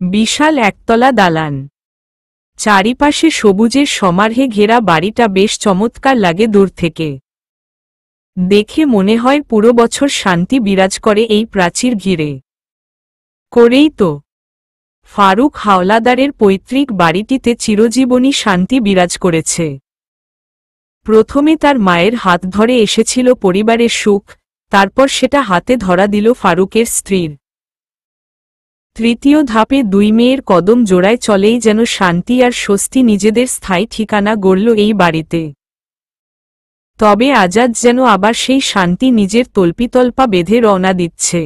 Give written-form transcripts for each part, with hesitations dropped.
বিশাল একতলা দালান, চারিপাশে সবুজের সমারহে ঘেরা বাড়িটা বেশ চমৎকার লাগে দূর থেকে। দেখে মনে হয় পুরো বছর শান্তি বিরাজ করে এই প্রাচীর ঘিরে। করেই তো ফারুক হাওলাদারের পৈতৃক বাড়িটিতে চিরজীবনী শান্তি বিরাজ করেছে। প্রথমে তার মায়ের হাত ধরে এসেছিল পরিবারের সুখ, তারপর সেটা হাতে ধরা দিল ফারুকের স্ত্রীর। তৃতীয় ধাপে দুই মেয়ের কদম জোড়ায় চলেই যেন শান্তি আর স্বস্তি নিজেদের স্থায়ী ঠিকানা গড়ল এই বাড়িতে। তবে আজাদ যেন আবার সেই শান্তি নিজের তল্পিতল্পা বেঁধে রওনা দিচ্ছে।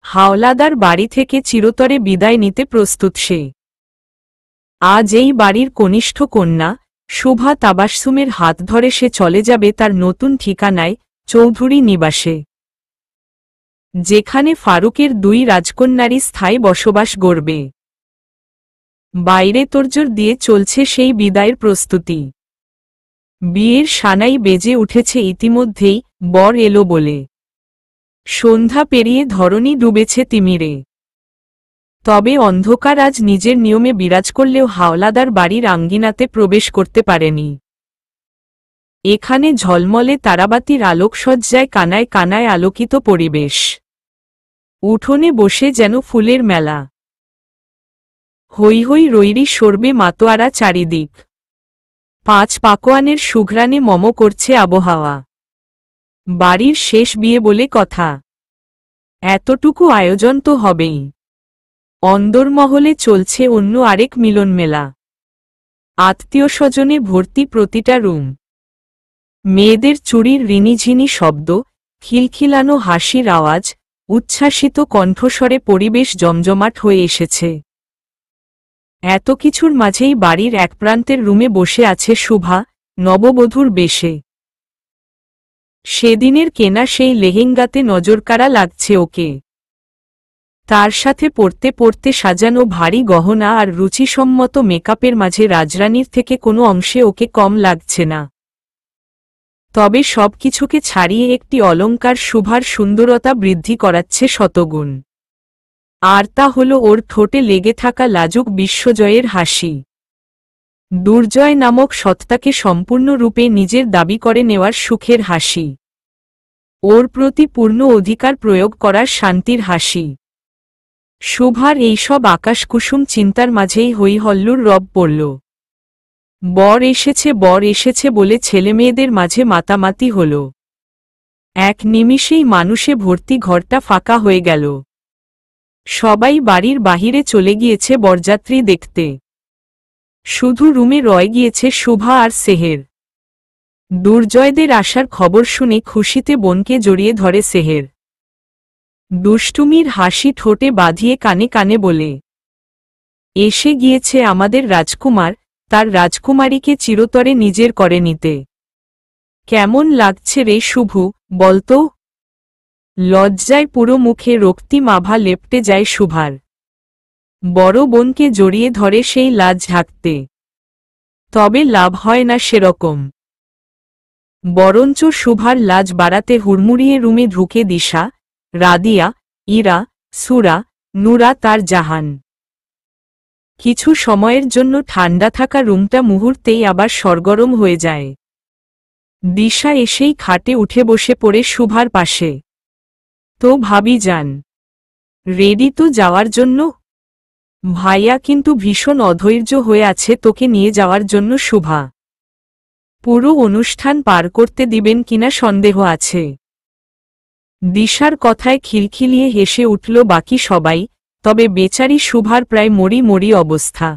হাওলাদার বাড়ি থেকে চিরতরে বিদায় নিতে প্রস্তুত সে। আজ এই বাড়ির কনিষ্ঠ কন্যা শুভা তাবাসসুমের হাত ধরে সে চলে যাবে তার নতুন ঠিকানায়, চৌধুরী নিবাসে, যেখানে ফারুকের দুই রাজকন্যারই স্থায়ী বসবাস গড়বে। বাইরে তোড়জোড় দিয়ে চলছে সেই বিদায়ের প্রস্তুতি। বিয়ের সানাই বেজে উঠেছে ইতিমধ্যেই, বর এলো বলে। সন্ধ্যা পেরিয়ে ধরণী ডুবেছে তিমিরে। তবে অন্ধকার আজ নিজের নিয়মে বিরাজ করলেও হাওলাদার বাড়ির আঙ্গিনাতে প্রবেশ করতে পারেনি। এখানে ঝলমলে তারাবাতির আলোকসজ্জায় কানায় কানায় আলোকিত পরিবেশ। উঠোনে বসে যেন ফুলের মেলা। হৈ হৈ রৈরি সরবে মাতোয়ারা চারিদিক। পাঁচ পাকোয়ানের সুঘ্রাণে মম করছে আবহাওয়া। বাড়ির শেষ বিয়ে বলে কথা। এতটুকু আয়োজন তো হবেই। অন্দরমহলে চলছে অন্য আরেক মিলন মেলা। আত্মীয় স্বজনে ভর্তি প্রতিটা রুম। মেয়েদের চুড়ির রিনিঝিনি শব্দ, খিলখিলানো হাসির আওয়াজ, উচ্ছ্বাসিত কণ্ঠস্বরে পরিবেশ জমজমাট হয়ে এসেছে। এত কিছুর মাঝেই বাড়ির এক প্রান্তের রুমে বসে আছে শুভা, নববধূর বেশে। সেদিনের কেনা সেই লেহেঙ্গাতে নজরকাড়া লাগছে ওকে। তার সাথে পরতে পরতে সাজানো ভারী গহনা আর রুচিসম্মত মেকআপের মাঝে রাজরানীর থেকে কোনো অংশে ওকে কম লাগছে না। তবে সবকিছুকে ছাড়িয়ে একটি অলঙ্কার শুভার সুন্দরতা বৃদ্ধি করাচ্ছে শতগুণ। আর তা হল ওর ঠোঁটে লেগে থাকা লাজুক বিশ্বজয়ের হাসি। দুর্জয় নামক সত্তাকে সম্পূর্ণরূপে নিজের দাবি করে নেওয়ার সুখের হাসি। ওর প্রতি পূর্ণ অধিকার প্রয়োগ করার শান্তির হাসি। শুভার এইসব আকাশকুসুম চিন্তার মাঝেই হইহল্লুর রব পড়ল। বর এসেছে বলে ছেলেমেয়েদের মাঝে মাতামাতি হল। এক নিমিষেই মানুষে ভর্তি ঘরটা ফাঁকা হয়ে গেল। সবাই বাড়ির বাহিরে চলে গিয়েছে বরযাত্রী দেখতে। শুধু রুমে রয়ে গিয়েছে শুভা আর সেহের। দুর্জয়দের আসার খবর শুনে খুশিতে বোনকে জড়িয়ে ধরে সেহের। দুষ্টুমির হাসি ঠোঁটে বাঁধিয়ে কানে কানে বলে, এসে গিয়েছে আমাদের রাজকুমার, তার রাজকুমারীকে চিরতরে নিজের করে নিতে। কেমন লাগছে রে শুভু, বলতো? লজ্জায় পুরো মুখে রক্তিম আভা লেপ্টে যায় শুভার। বড় বোনকে জড়িয়ে ধরে সেই লাজ ঢাকতে। তবে লাভ হয় না সেরকম। বরঞ্চ শুভার লাজ বাড়াতে হুড়মুড়িয়ে রুমে ঢুকে দিশা, রাদিয়া, ইরা, সুরা, নুরা তার জাহান। কিছু সময়ের জন্য ঠান্ডা থাকা রুমটা মুহূর্তেই আবার সরগরম হয়ে যায়। দিশা এসেই খাটে উঠে বসে পড়ে শুভার পাশে। তো ভাবি যান, রেডি তো যাওয়ার জন্য? ভাইয়া কিন্তু ভীষণ অধৈর্য হয়ে আছে তোকে নিয়ে যাওয়ার জন্য শুভা। পুরো অনুষ্ঠান পার করতে দিবেন কিনা সন্দেহ আছে। দিশার কথায় খিলখিলিয়ে হেসে উঠল বাকি সবাই, তবে বেচারি শুভার প্রায় মরি মরি অবস্থা।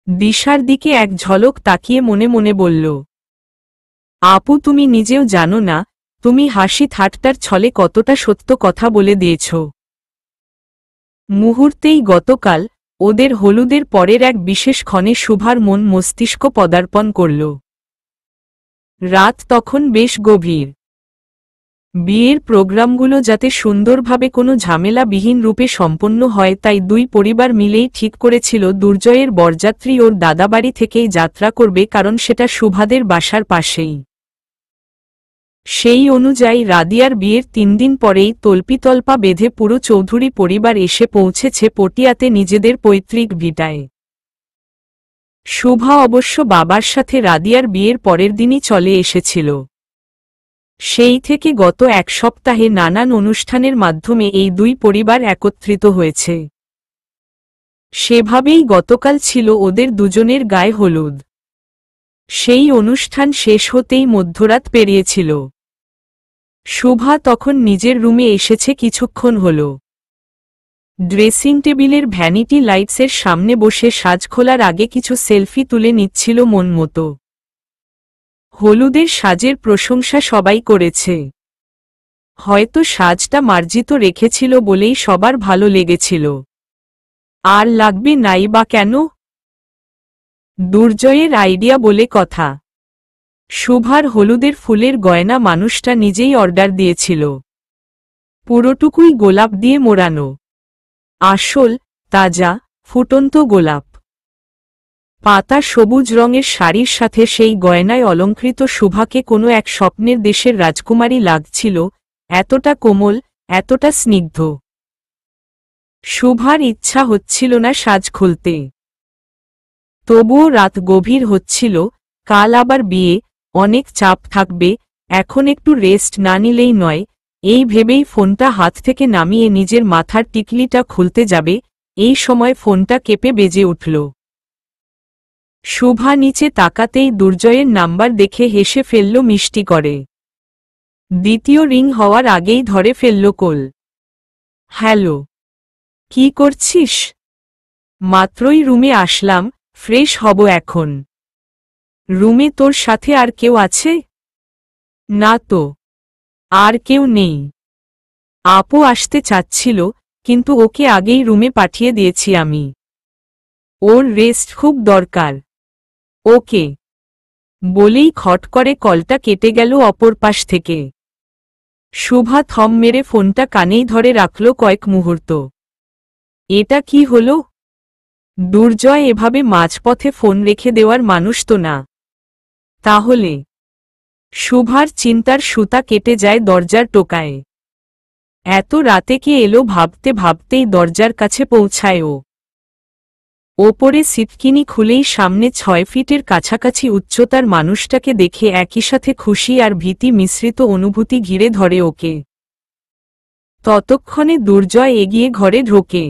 দিশার দিকে এক ঝলক তাকিয়ে মনে মনে বলল, আপু তুমি নিজেও জানো না তুমি হাসি ঠাট্টার ছলে কতটা সত্য কথা বলে দিয়েছ। মুহূর্তেই গতকাল ওদের হলুদের পরের এক বিশেষ ক্ষণে শুভার মন মস্তিষ্ক পদার্পণ করল। রাত তখন বেশ গভীর। বিয়ের প্রোগ্রামগুলো যাতে সুন্দরভাবে কোনো ঝামেলাবিহীন রূপে সম্পন্ন হয় তাই দুই পরিবার মিলেই ঠিক করেছিল দুর্জয়ের বরযাত্রী ওর দাদাবাড়ি থেকেই যাত্রা করবে, কারণ সেটা শুভাদের বাসার পাশেই। সেই অনুযায়ী রাদিয়ার বিয়ের 3 দিন পরেই তল্পিতল্পা বেঁধে পুরো চৌধুরী পরিবার এসে পৌঁছেছে পটিয়াতে নিজেদের পৈতৃক ভিটায়। শুভা অবশ্য বাবার সাথে রাদিয়ার বিয়ের পরের দিনই চলে এসেছিল। সেই থেকে গত 1 সপ্তাহে নানান অনুষ্ঠানের মাধ্যমে এই দুই পরিবার একত্রিত হয়েছে। সেভাবেই গতকাল ছিল ওদের দুজনের গায়ে হলুদ। সেই অনুষ্ঠান শেষ হতেই মধ্যরাত পেরিয়েছিল। শুভা তখন নিজের রুমে এসেছে কিছুক্ষণ হল। ড্রেসিং টেবিলের ভ্যানিটি লাইটসের সামনে বসে সাজ খোলার আগে কিছু সেলফি তুলে নিচ্ছিল মন মতো। হলুদের সাজের প্রশংসা সবাই করেছে। হয়তো সাজটা মার্জিত রেখেছিল বলেই সবার ভালো লেগেছিল। আর লাগবে নাই বা কেন? দুর্জয়ের আইডিয়া বলে কথা। শুভার হলুদের ফুলের গয়না মানুষটা নিজেই অর্ডার দিয়েছিল। পুরোটুকুই গোলাপ দিয়ে মোড়ানো। আসল, তাজা, ফুটন্ত গোলাপ। পাতা সবুজ রঙের শাড়ির সাথে সেই গয়নায় অলঙ্কৃত শুভাকে কোনো এক স্বপ্নের দেশের রাজকুমারী লাগছিল, এতটা কোমল, এতটা স্নিগ্ধ। শুভার ইচ্ছা হচ্ছিল না সাজ খুলতে। তবুও রাত গভীর হচ্ছিল, কাল আবার বিয়ে, অনেক চাপ থাকবে, এখন একটু রেস্ট না নিলেই নয়, এই ভেবেই ফোনটা হাত থেকে নামিয়ে নিজের মাথার টিকলিটা খুলতে যাবে, এই সময় ফোনটা কেঁপে বেজে উঠল। শুভা নিচে তাকাতেই দুর্জয়ের নাম্বার দেখে হেসে ফেলল মিষ্টি করে। দ্বিতীয় রিং হওয়ার আগেই ধরে ফেলল কল। হ্যালো, কি করছিস? মাত্রই রুমে আসলাম, ফ্রেশ হব এখন। রুমে তোর সাথে আর কেউ আছে? না তো, আর কেউ নেই। আপু আসতে চাচ্ছিল, কিন্তু ওকে আগেই রুমে পাঠিয়ে দিয়েছি আমি। ওর রেস্ট খুব দরকার। ওকে বলেই খট করে কলটা কেটে গেল অপর পাশ থেকে। শুভা থম মেরে ফোনটা কানেই ধরে রাখল কয়েক মুহূর্ত। এটা কি হলো? দুর্জয় এভাবে মাঝপথে ফোন রেখে দেওয়ার মানুষ তো না। তাহলে শুভার চিন্তার সুতা কেটে যায় দরজার টোকায়। এত রাতে কে এলো ভাবতে ভাবতেই দরজার কাছে পৌঁছায় ও। ওপরে সিটকিনি খুলেই সামনে 6 ফিটের কাছাকাছি উচ্চতার মানুষটাকে দেখে একই সাথে খুশি আর ভীতি মিশ্রিত অনুভূতি ঘিরে ধরে ওকে। ততক্ষণে দুর্জয় এগিয়ে ঘরে ঢোকে।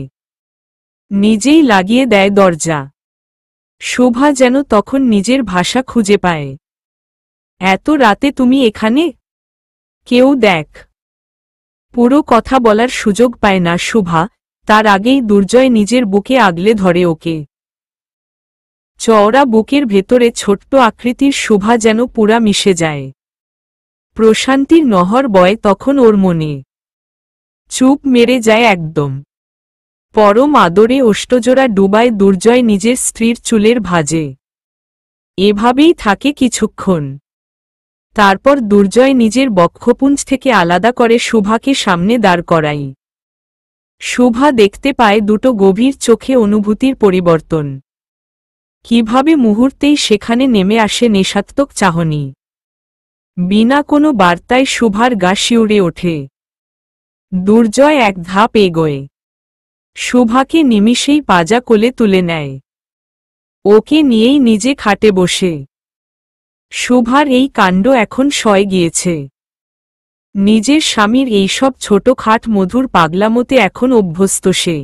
নিজেই লাগিয়ে দেয় দরজা। শুভা যেন তখন নিজের ভাষা খুঁজে পায়। এত রাতে তুমি এখানে? কেউ দেখ। পুরো কথা বলার সুযোগ পায় না শুভা, তার আগেই দুর্জয় নিজের বুকে আগলে ধরে ওকে। চওড়া বুকের ভেতরে ছোট্ট আকৃতির শুভা যেন পুরা মিশে যায়। প্রশান্তির নহর বয় তখন ওর মনে। চুপ মেরে যায় একদম। পরম আদরে অষ্টজোড়া ডুবায় দুর্জয় নিজের স্ত্রীর চুলের ভাঁজে। এভাবেই থাকে কিছুক্ষণ। তারপর দুর্জয় নিজের বক্ষপুঞ্জ থেকে আলাদা করে শুভাকে সামনে দাঁড় করাই। শুভা দেখতে পায় দুটো গভীর চোখে অনুভূতির পরিবর্তন। কিভাবে মুহূর্তেই সেখানে নেমে আসে নেশাত্মক চাহনি। বিনা কোনো বার্তায় শুভার গা শিউরে ওঠে। দুর্জয় এক ধাপ এগোয়। শুভাকে নিমিষেই পাজা কোলে তুলে নেয়। ওকে নিয়েই নিজে খাটে বসে। শুভার এই কাণ্ড এখন সয়ে গিয়েছে। নিজের স্বামীর এইসব ছোটখাট মধুর পাগলামোতে এখন অভ্যস্ত সে।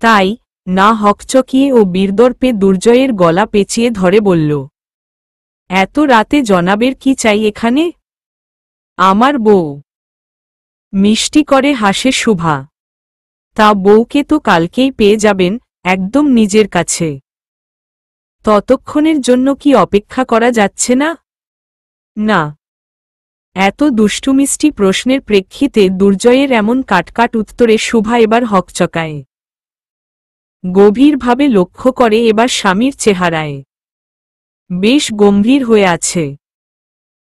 তাই না হকচকিয়ে ও বীরদর্পে দুর্জয়ের গলা পেঁচিয়ে ধরে বলল, এত রাতে জনাবের কি চাই এখানে? আমার বউ। মিষ্টি করে হাসে শুভা। তা বউকে তো কালকেই পেয়ে যাবেন, একদম নিজের কাছে। ততক্ষণের জন্য কি অপেক্ষা করা যাচ্ছে না? না। এত দুষ্টুমিষ্টি প্রশ্নের প্রেক্ষিতে দুর্জয়ের এমন কাটকাট উত্তরে শুভা এবার হকচকায়। গভীরভাবে লক্ষ্য করে এবার স্বামীর চেহারায়। বেশ গম্ভীর হয়ে আছে।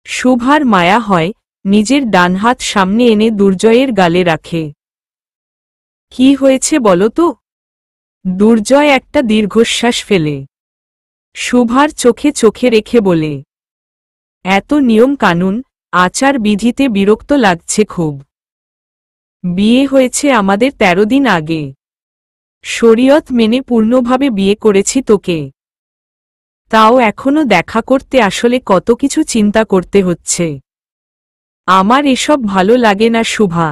শুভার মায়া হয়, নিজের ডান হাত সামনে এনে দুর্জয়ের গালে রাখে। কি হয়েছে বলো তো? দুর্জয় একটা দীর্ঘশ্বাস ফেলে শুভার চোখে চোখে রেখে বলে, এত নিয়ম কানুন, আচার বিধিতে বিরক্ত লাগছে খুব। বিয়ে হয়েছে আমাদের 13 দিন আগে। শরীয়ত মেনে পূর্ণভাবে বিয়ে করেছি তোকে, তাও এখনো দেখা করতে আসলে কত কিছু চিন্তা করতে হচ্ছে। আমার এসব ভালো লাগে না শুভা।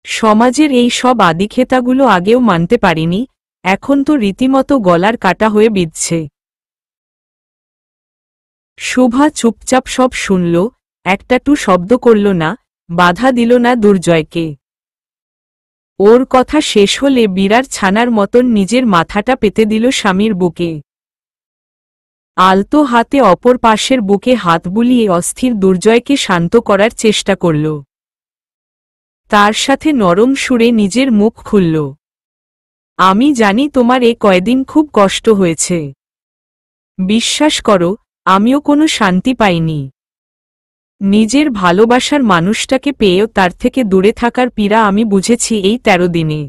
সমাজের এই সব আদিক্ষেতাগুলো আগেও মানতে পারিনি, এখন তো রীতিমতো গলার কাটা হয়ে বিঁধছে। শুভা চুপচাপ সব শুনল, একটাটু শব্দ করল না, বাধা দিল না দুর্জয়কে। ওর কথা শেষ হলে বিড়ার ছানার মতন নিজের মাথাটা পেতে দিল স্বামীর বুকে। আলতো হাতে অপর পাশের বুকে হাত বুলিয়ে অস্থির দুর্জয়কে শান্ত করার চেষ্টা করল। তার সাথে নরম সুরে নিজের মুখ খুলল। আমি জানি তোমার এ কয়দিন খুব কষ্ট হয়েছে। বিশ্বাস করো, আমিও কোনো শান্তি পাইনি। নিজের ভালোবাসার মানুষটাকে পেয়েও তার থেকে দূরে থাকার পীড়া আমি বুঝেছি এই 13 দিনে।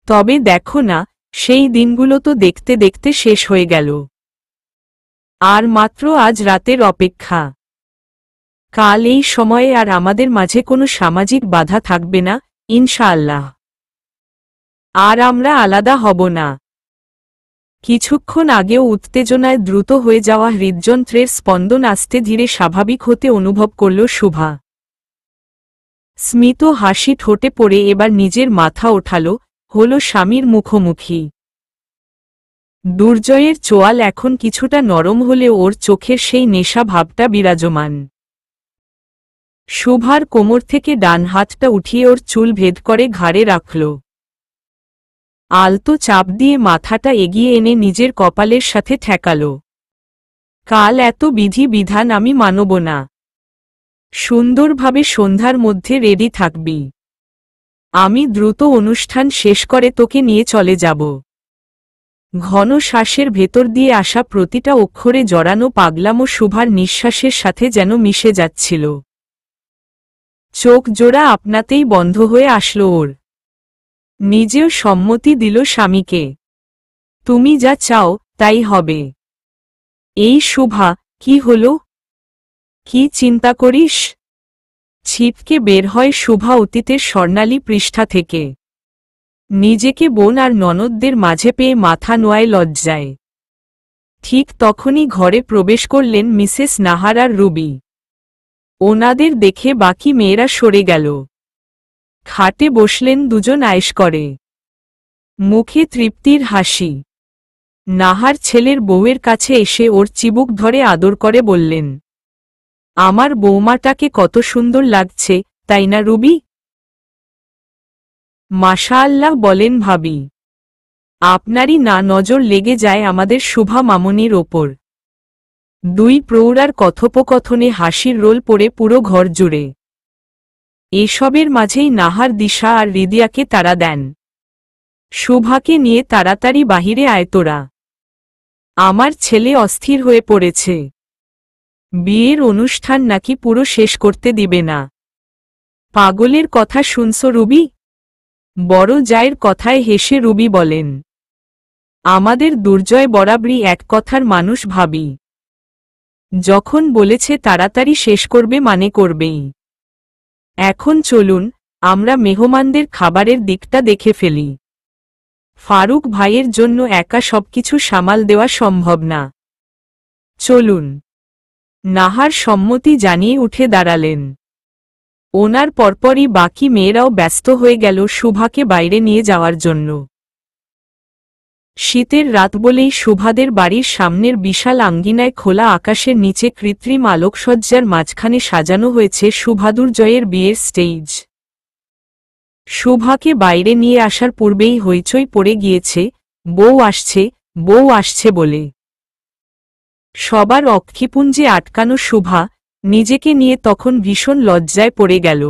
তবে দেখো না, সেই দিনগুলো তো দেখতে দেখতে শেষ হয়ে গেল। আর মাত্র আজ রাতের অপেক্ষা। কাল এই সময়ে আর আমাদের মাঝে কোনো সামাজিক বাধা থাকবে না, ইনশাআল্লাহ। আর আমরা আলাদা হব না। কিছুক্ষণ আগেও উত্তেজনায় দ্রুত হয়ে যাওয়া হৃদযন্ত্রের স্পন্দন আস্তে ধীরে স্বাভাবিক হতে অনুভব করল শুভা। স্মিত হাসি ঠোঁটে পড়ে এবার নিজের মাথা ওঠাল, হল স্বামীর মুখোমুখি। দুর্জয়ের চোয়াল এখন কিছুটা নরম হলেও ওর চোখের সেই নেশা ভাবটা বিরাজমান। শুভার কোমর থেকে ডান হাতটা উঠিয়ে ওর চুল ভেদ করে ঘাড়ে রাখল। আলতো চাপ দিয়ে মাথাটা এগিয়ে এনে নিজের কপালের সাথে ঠেকাল। কাল এত বিধি বিধান আমি মানব না। সুন্দরভাবে সন্ধ্যার মধ্যে রেডি থাকবি। আমি দ্রুত অনুষ্ঠান শেষ করে তোকে নিয়ে চলে যাব। ঘন শ্বাসের ভেতর দিয়ে আসা প্রতিটা অক্ষরে জড়ানো পাগলামো শুভার নিঃশ্বাসের সাথে যেন মিশে যাচ্ছিল। চোখ জোড়া আপনাতেই বন্ধ হয়ে আসলো ওর। নিজেও সম্মতি দিল স্বামীকে। তুমি যা চাও তাই হবে। এই শুভা, কি হলো? কি চিন্তা করিস? ছিটকে বের হয় শুভা অতীতের স্বর্ণালী পৃষ্ঠা থেকে। নিজেকে বোন আর ননদদের মাঝে পেয়ে মাথা নোয়ায় লজ্জায়। ঠিক তখনই ঘরে প্রবেশ করলেন মিসেস নাহার আর রুবি। ওনাদের দেখে বাকি মেয়েরা সরে গেল। খাটে বসলেন দুজন আয়েশ করে। মুখে তৃপ্তির হাসি। নাহার ছেলের বউয়ের কাছে এসে ওর চিবুক ধরে আদর করে বললেন, আমার বৌমাটাকে কত সুন্দর লাগছে, তাই না রুবি? মাশাআল্লাহ বলেন ভাবি। আপনারই না নজর লেগে যায় আমাদের শুভা মামনির ওপর। দুই প্রৌঢ়ার কথোপকথনে হাসির রোল পড়ে পুরো ঘর জুড়ে। এসবের মাঝেই নাহার দিশা আর হৃদিয়াকে তাড়া দেন। শুভাকে নিয়ে তাড়াতাড়ি বাহিরে আয় তোরা। আমার ছেলে অস্থির হয়ে পড়েছে। বিয়ের অনুষ্ঠান নাকি পুরো শেষ করতে দিবে না। পাগলের কথা শুনছ রুবি? বড় জায়ের কথায় হেসে রুবি বলেন, আমাদের দুর্জয় বরাবরই এক কথার মানুষ ভাবি। যখন বলেছে তাড়াতাড়ি শেষ করবে মানে করবেই। এখন চলুন, আমরা মেহমানদের খাবারের দিকটা দেখে ফেলি। ফারুক ভাইয়ের জন্য একা সবকিছু সামাল দেওয়া সম্ভব না। চলুন। নাহার সম্মতি জানিয়ে উঠে দাঁড়ালেন। ওনার পরপরই বাকি মেয়েরাও ব্যস্ত হয়ে গেল শুভাকে বাইরে নিয়ে যাওয়ার জন্য। শীতের রাত বলেই শুভাদের বাড়ির সামনের বিশাল আঙ্গিনায় খোলা আকাশের নিচে কৃত্রিম আলোকসজ্জার মাঝখানে সাজানো হয়েছে শুভাদুর্জয়ের বিয়ের স্টেজ। শুভাকে বাইরে নিয়ে আসার পূর্বেই হইচই পড়ে গিয়েছে, বউ আসছে, বউ আসছে বলে। সবার অক্ষিপুঞ্জে আটকানো শুভা নিজেকে নিয়ে তখন ভীষণ লজ্জায় পড়ে গেল।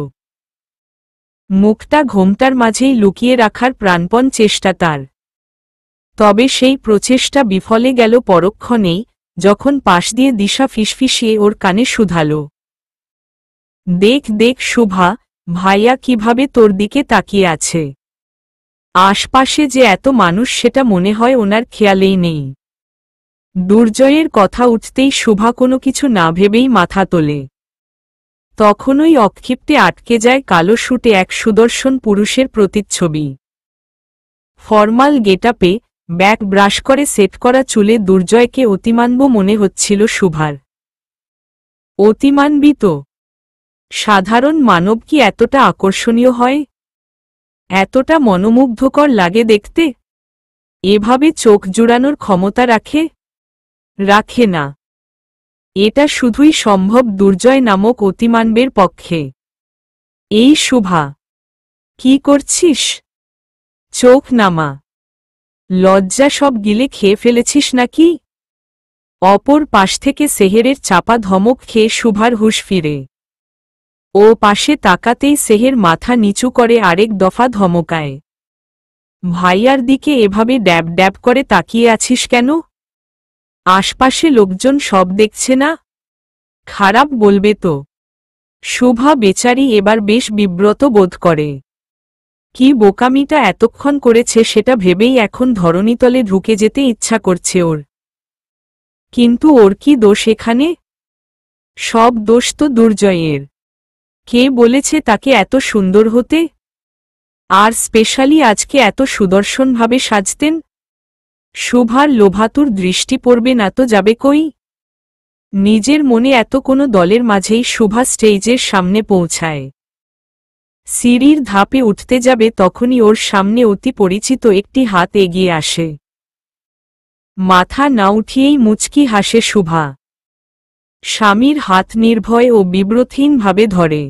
মুখটা ঘোমটার মাঝেই লুকিয়ে রাখার প্রাণপণ চেষ্টা তার। তবে সেই প্রচেষ্টা বিফলে গেল পরক্ষণেই, যখন পাশ দিয়ে দিশা ফিসফিসিয়ে ওর কানে শুধাল, দেখ দেখ শুভা, ভাইয়া কিভাবে তোর দিকে তাকিয়ে আছে। আশপাশে যে এত মানুষ সেটা মনে হয় ওনার খেয়ালেই নেই। দুর্জয়ের কথা উঠতেই শুভা কোনো কিছু না ভেবেই মাথা তোলে। তখনই অক্ষিপ্তে আটকে যায় কালো শুটে এক সুদর্শন পুরুষের প্রতিচ্ছবি। ফর্মাল গেটআপে, ব্যাক ব্রাশ করে সেট করা চুলে দুর্জয়কে অতিমানব মনে হচ্ছিল শুভার। অতিমানবিত? সাধারণ মানব কি এতটা আকর্ষণীয় হয়? এতটা মনোমুগ্ধকর লাগে দেখতে? এভাবে চোখ জুড়ানোর ক্ষমতা রাখে? রাখে না। এটা শুধুই সম্ভব দুর্জয় নামক অতিমানবের পক্ষে। এই শুভা, কি করছিস? চোখ নামা। লজ্জা সব গিলে খেয়ে ফেলেছিস নাকি? অপর পাশ থেকে সেহেরের চাপা ধমক খেয়ে শুভার হুঁশ ফিরে। ও পাশে তাকাতেই সেহের মাথা নিচু করে আরেক দফা ধমকায়। ভাইয়ার দিকে এভাবে ড্যাব ড্যাব করে তাকিয়ে আছিস কেন? আশপাশে লোকজন সব দেখছে না? খারাপ বলবে তো। শুভা বেচারি এবার বেশ বিব্রত বোধ করে। কি বোকামিটা এতক্ষণ করেছে সেটা ভেবেই এখন ধরণীতলে ঢুকে যেতে ইচ্ছা করছে ওর। কিন্তু ওর কি দোষ এখানে? সব দোষ তো দুর্জয়ের। কে বলেছে তাকে এত সুন্দর হতে? আর স্পেশালি আজকে এত সুদর্শনভাবে সাজতেন? শুভার লোভাতুর দৃষ্টি পড়বে না তো যাবে কই? নিজের মনে এত কোনো দলের মাঝেই শুভা স্টেজের সামনে পৌঁছায়। সিঁড়ির ধাপে উঠতে যাবে তখনই ওর সামনে অতি পরিচিত একটি হাত এগিয়ে আসে। মাথা না উঠিয়েই মুচকি হাসে শুভা। স্বামীর হাত নির্ভয় ও বিব্রতহীনভাবে ধরে।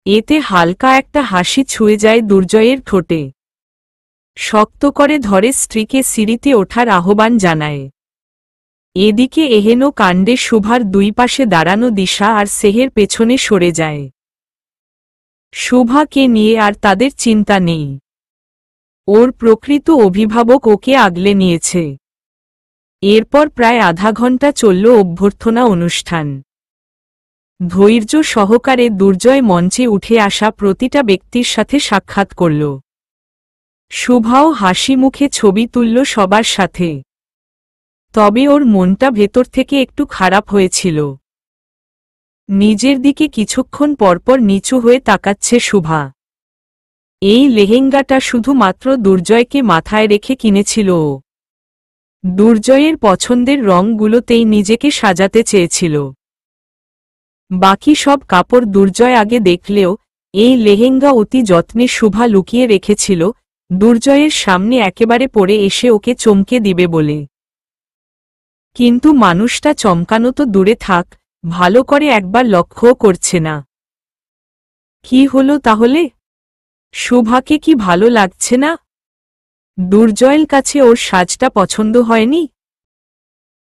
এতে হালকা একটা হাসি ছুঁয়ে যায় দুর্জয়ের ঠোঁটে। শক্ত করে ধরে স্ত্রীকে সিঁড়িতে ওঠার আহ্বান জানায়। এদিকে এহেন কাণ্ডে শুভার দুই পাশে দাঁড়ানো দিশা আর সেহের পেছনে সরে যায়। শুভাকে নিয়ে আর তাদের চিন্তা নেই। ওর প্রকৃত অভিভাবক ওকে আগলে নিয়েছে। এরপর প্রায় আধা ঘণ্টা চলল অভ্যর্থনা অনুষ্ঠান। ধৈর্য সহকারে দুর্জয় মঞ্চে উঠে আসা প্রতিটা ব্যক্তির সাথে সাক্ষাৎ করল। শুভাও হাসি মুখে ছবি তুলল সবার সাথে। তবে ওর মনটা ভেতর থেকে একটু খারাপ হয়েছিল। নিজের দিকে কিছুক্ষণ পরপর নিচু হয়ে তাকাচ্ছে শুভা। এই লেহেঙ্গাটা শুধুমাত্র দুর্জয়কে মাথায় রেখে কিনেছিল ও। দুর্জয়ের পছন্দের রঙগুলোতেই নিজেকে সাজাতে চেয়েছিল। বাকি সব কাপড় দুর্জয় আগে দেখলেও এই লেহেঙ্গা অতি যত্নে শুভা লুকিয়ে রেখেছিল, দুর্জয়ের সামনে একেবারে পরে এসে ওকে চমকে দিবে বলে। কিন্তু মানুষটা চমকানো তো দূরে থাক, ভালো করে একবার লক্ষ্যও করছে না। কি হলো তাহলে? শুভাকে কি ভালো লাগছে না? দুর্জয়ের কাছে ওর সাজটা পছন্দ হয়নি?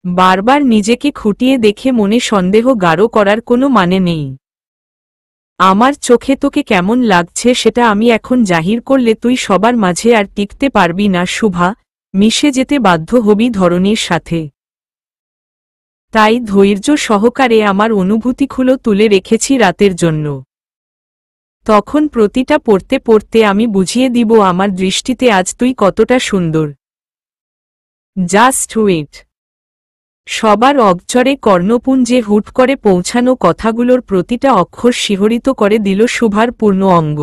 বারবার নিজেকে খুঁটিয়ে দেখে মনে সন্দেহ গাঢ় করার কোনো মানে নেই। আমার চোখে তোকে কেমন লাগছে সেটা আমি এখন জাহির করলে তুই সবার মাঝে আর টিকতে পারবি না শুভা, মিশে যেতে বাধ্য হবি ধরনীর সাথে। তাই ধৈর্য সহকারে আমার অনুভূতিগুলো তুলে রেখেছি রাতের জন্য। তখন প্রতিটা পড়তে পড়তে আমি বুঝিয়ে দিব আমার দৃষ্টিতে আজ তুই কতটা সুন্দর। Just wait. সবার অগচরে কর্ণপুঞ্জে হুট করে পৌঁছানো কথাগুলোর প্রতিটা অক্ষর শিহরিত করে দিল শুভার পূর্ণ অঙ্গ।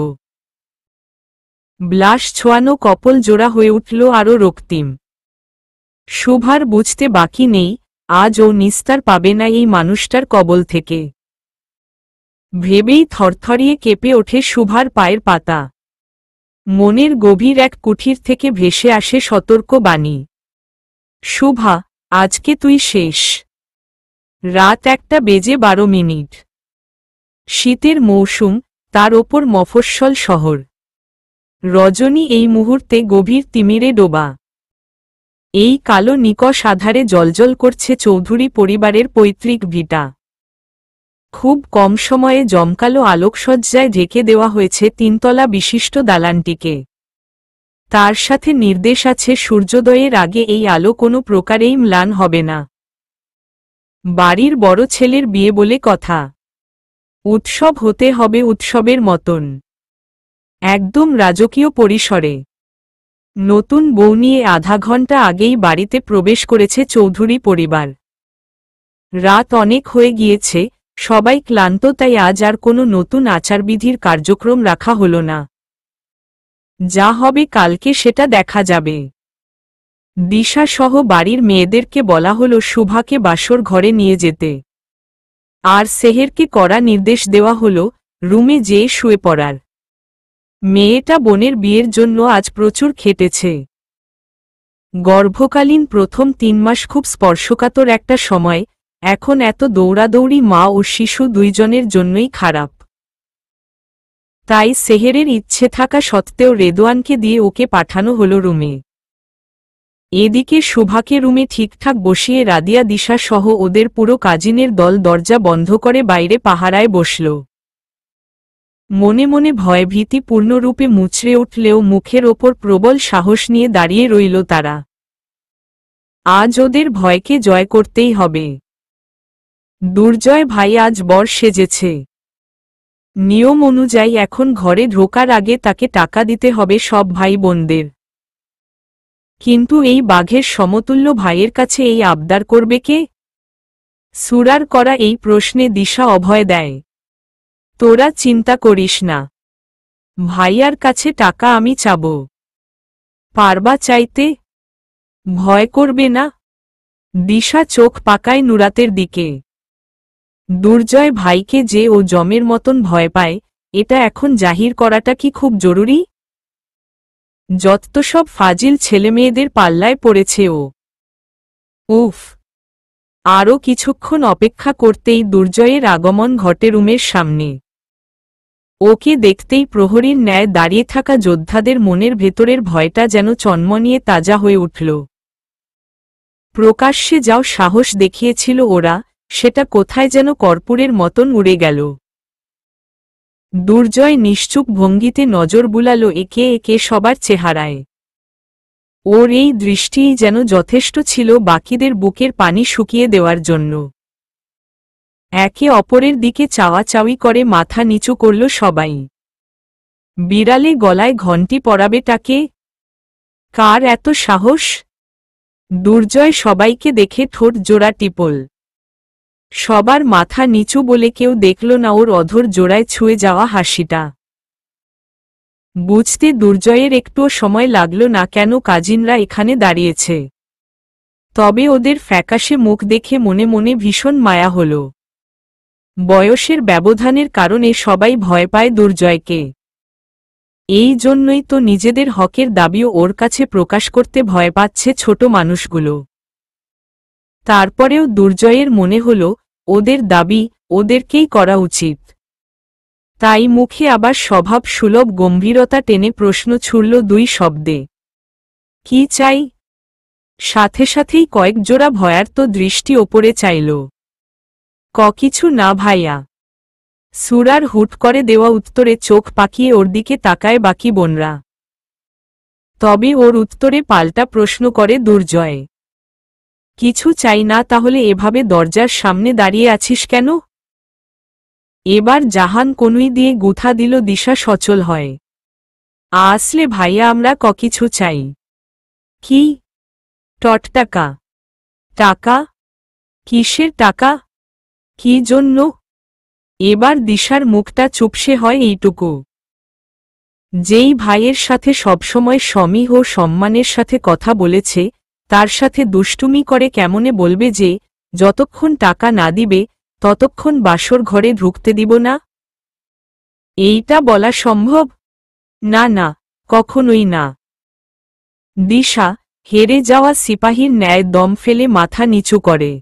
ব্লাশ ছোঁয়ানো কপল জোড়া হয়ে উঠল আরও রক্তিম। শুভার বুঝতে বাকি নেই, আজ ও নিস্তার পাবে না এই মানুষটার কবল থেকে। ভেবেই থরথরিয়ে কেঁপে ওঠে শুভার পায়ের পাতা। মনের গভীর এক কুঠির থেকে ভেসে আসে সতর্ক বাণী। শুভা, আজকে তুই শেষ। রাত 1:12। শীতের মৌসুম, তার ওপর মফস্বল শহর। রজনী এই মুহূর্তে গভীর তিমিরে ডোবা। এই কালো নিকষ আধারে জ্বলজ্বল করছে চৌধুরী পরিবারের পৈতৃক ভিটা। খুব কম সময়ে জমকালো আলোকসজ্জায় ঢেকে দেওয়া হয়েছে 3তলা বিশিষ্ট দালানটিকে। তার সাথে নির্দেশ আছে সূর্যোদয়ের আগে এই আলো কোনো প্রকারেই ম্লান হবে না। বাড়ির বড় ছেলের বিয়ে বলে কথা। উৎসব হতে হবে উৎসবের মতন, একদম রাজকীয় পরিসরে। নতুন বউ নিয়ে আধা ঘণ্টা আগেই বাড়িতে প্রবেশ করেছে চৌধুরী পরিবার। রাত অনেক হয়ে গিয়েছে, সবাই ক্লান্ত, তাই আজ আর কোনো নতুন আচারবিধির কার্যক্রম রাখা হলো না। যা হবে কালকে সেটা দেখা যাবে। দিশা সহ বাড়ির মেয়েদেরকে বলা হলো শুভাকে বাসর ঘরে নিয়ে যেতে, আর সেহেরকে কড়া নির্দেশ দেওয়া হলো রুমে যেয়ে শুয়ে পড়ার। মেয়েটা বোনের বিয়ের জন্য আজ প্রচুর খেটেছে। গর্ভকালীন প্রথম 3 মাস খুব স্পর্শকাতর একটা সময়, এখন এত দৌড়াদৌড়ি মা ও শিশু দুইজনের জন্যই খারাপ। তাই সেহেরের ইচ্ছে থাকা সত্ত্বেও রেদওয়ানকে দিয়ে ওকে পাঠানো হলো রুমে। এদিকে শুভাকে রুমে ঠিকঠাক বসিয়ে রাদিয়া দিশা সহ ওদের পুরো কাজিনের দল দরজা বন্ধ করে বাইরে পাহারায় বসল। মনে মনে ভয়ভীতি পূর্ণরূপে মুচড়ে উঠলেও মুখের ওপর প্রবল সাহস নিয়ে দাঁড়িয়ে রইল তারা। আজ ওদের ভয়কে জয় করতেই হবে। দুর্জয় ভাই আজ বর সেজেছে। নিয়ম অনুযায়ী এখন ঘরে ঢোকার আগে তাকে টাকা দিতে হবে সব ভাই বোনদের। কিন্তু এই বাঘের সমতুল্য ভাইয়ের কাছে এই আবদার করবে কে? সুরার করা এই প্রশ্নে দিশা অভয় দেয়। তোরা চিন্তা করিস না, ভাইয়ার কাছে টাকা আমি চাব। পারবা চাইতে? ভয় করবে না? দিশা চোখ পাকায় নুরাতের দিকে। দুর্জয় ভাইকে যে ও জমের মতন ভয় পায়, এটা এখন জাহির করাটা কি খুব জরুরি? যত সব ফাজিল ছেলেমেয়েদের পাল্লায় পড়েছে ও। উফ! আরও কিছুক্ষণ অপেক্ষা করতেই দুর্জয়ের আগমন ঘটে রুমের সামনে। ওকে দেখতেই প্রহরীর ন্যায় দাঁড়িয়ে থাকা যোদ্ধাদের মনের ভেতরের ভয়টা যেন চন্মনিয়ে তাজা হয়ে উঠল। প্রকাশ্যে যাও সাহস দেখিয়েছিল ওরা, সেটা কোথায় যেন কর্পূরের মতন উড়ে গেল। দুর্জয় নিশ্চুপ ভঙ্গিতে নজর বুলাল একে একে সবার চেহারায়। ওর এই দৃষ্টিই যেন যথেষ্ট ছিল বাকিদের বুকের পানি শুকিয়ে দেওয়ার জন্য। একে অপরের দিকে চাওয়াচাওয়ি করে মাথা নিচু করল সবাই। বিড়ালে গলায় ঘণ্টি পরাবে তাকে? কার এত সাহস? দুর্জয় সবাইকে দেখে ঠোঁট জোড়া টিপল। সবার মাথা নিচু বলে কেউ দেখল না ওর অধর জোড়ায় ছুঁয়ে যাওয়া হাসিটা। বুঝতে দুর্জয়ের একটুও সময় লাগল না কেন কাজিনরা এখানে দাঁড়িয়েছে। তবে ওদের ফ্যাকাশে মুখ দেখে মনে মনে ভীষণ মায়া হল। বয়সের ব্যবধানের কারণে সবাই ভয় পায় দুর্জয়কে। এই জন্যই তো নিজেদের হকের দাবিও ওর কাছে প্রকাশ করতে ভয় পাচ্ছে ছোট মানুষগুলো। তারপরেও দুর্জয়ের মনে হল ওদের দাবি ওদেরকেই করা উচিত। তাই মুখে আবার স্বভাব সুলভ গম্ভীরতা টেনে প্রশ্ন ছুড়ল 2 শব্দে। কি চাই? সাথে সাথেই কয়েক জোড়া ভয়ার্ত দৃষ্টি ওপরে চাইল। কিছু না ভাইয়া। সুরার হুট করে দেওয়া উত্তরে চোখ পাকিয়ে ওর দিকে তাকায় বাকি বোনরা। তবে ওর উত্তরে পাল্টা প্রশ্ন করে দুর্জয়। কিছু চাই না? তাহলে এভাবে দরজার সামনে দাঁড়িয়ে আছিস কেন? এবার জাহান কনুই দিয়ে গুথা দিল দিশা সচল হয়। আসলে ভাইয়া আমরা কিছু চাই। কি? টাকা? টাকা? কিসের টাকা? কি জন্য? এবার দিশার মুখটা চুপসে হয় এইটুকু। যেই ভাইয়ের সাথে সবসময় সমীহ ও সম্মানের সাথে কথা বলেছে, তার সাথে দুষ্টুমি করে কেমনে বলবে যে যতক্ষণ টাকা না দিবে ততক্ষণ বাসর ঘরে ঢুকতে দিব না? এইটা বলা সম্ভব? না না, কখনোই না। দিশা হেরে যাওয়া সিপাহীর ন্যায় দম ফেলে মাথা নিচু করে।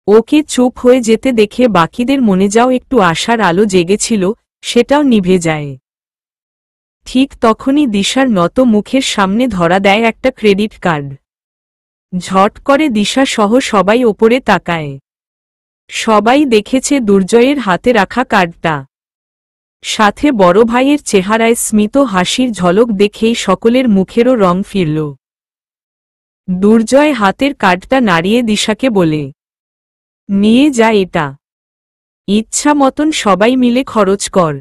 ওকে চুপ হয়ে যেতে দেখে বাকিদের মনে যাও একটু আশার আলো জেগেছিল, সেটাও নিভে যায়। ঠিক তখনই দিশার নত মুখের সামনে ধরা দেয় একটা ক্রেডিট কার্ড। ঝট করে দিশা সহ সবাই ওপরে তাকায়। সবাই দেখেছে দুর্জয়ের হাতে রাখা কার্ডটা। সাথে বড় ভাইয়ের চেহারায় স্মিত হাসির ঝলক দেখেই সকলের মুখেরও রং ফিরল। দুর্জয় হাতের কার্ডটা নাড়িয়ে দিশাকে বলে, নিয়ে যা এটা। ইচ্ছা মতন সবাই মিলে খরচ কর।